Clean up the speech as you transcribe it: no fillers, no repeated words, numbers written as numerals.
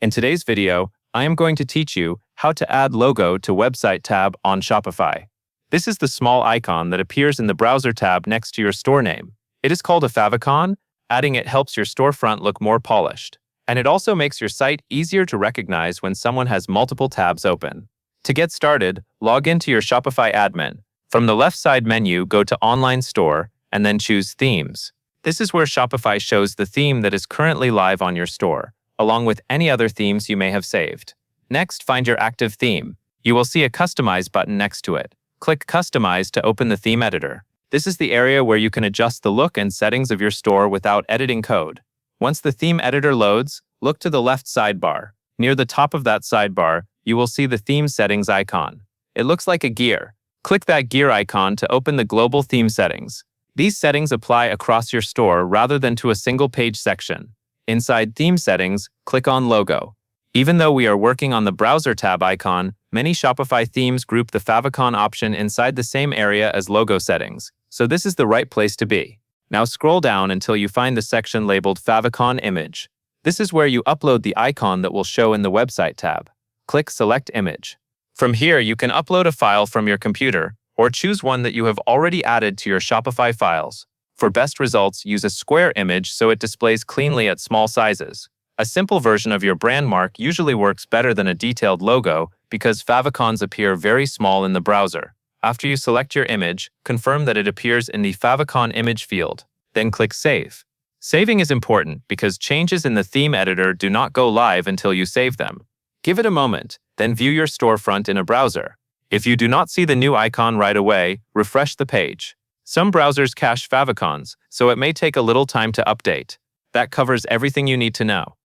In today's video, I am going to teach you how to add logo to website tab on Shopify. This is the small icon that appears in the browser tab next to your store name. It is called a favicon. Adding it helps your storefront look more polished. And it also makes your site easier to recognize when someone has multiple tabs open. To get started, log into your Shopify admin. From the left side menu, go to Online Store and then choose Themes. This is where Shopify shows the theme that is currently live on your store, along with any other themes you may have saved. Next, find your active theme. You will see a Customize button next to it. Click Customize to open the theme editor. This is the area where you can adjust the look and settings of your store without editing code. Once the theme editor loads, look to the left sidebar. Near the top of that sidebar, you will see the theme settings icon. It looks like a gear. Click that gear icon to open the global theme settings. These settings apply across your store rather than to a single page section. Inside Theme Settings, click on Logo. Even though we are working on the Browser tab icon, many Shopify themes group the favicon option inside the same area as Logo settings, so this is the right place to be. Now scroll down until you find the section labeled Favicon Image. This is where you upload the icon that will show in the Website tab. Click Select Image. From here, you can upload a file from your computer, or choose one that you have already added to your Shopify files. For best results, use a square image so it displays cleanly at small sizes. A simple version of your brand mark usually works better than a detailed logo because favicons appear very small in the browser. After you select your image, confirm that it appears in the favicon image field. Then click Save. Saving is important because changes in the theme editor do not go live until you save them. Give it a moment, then view your storefront in a browser. If you do not see the new icon right away, refresh the page. Some browsers cache favicons, so it may take a little time to update. That covers everything you need to know.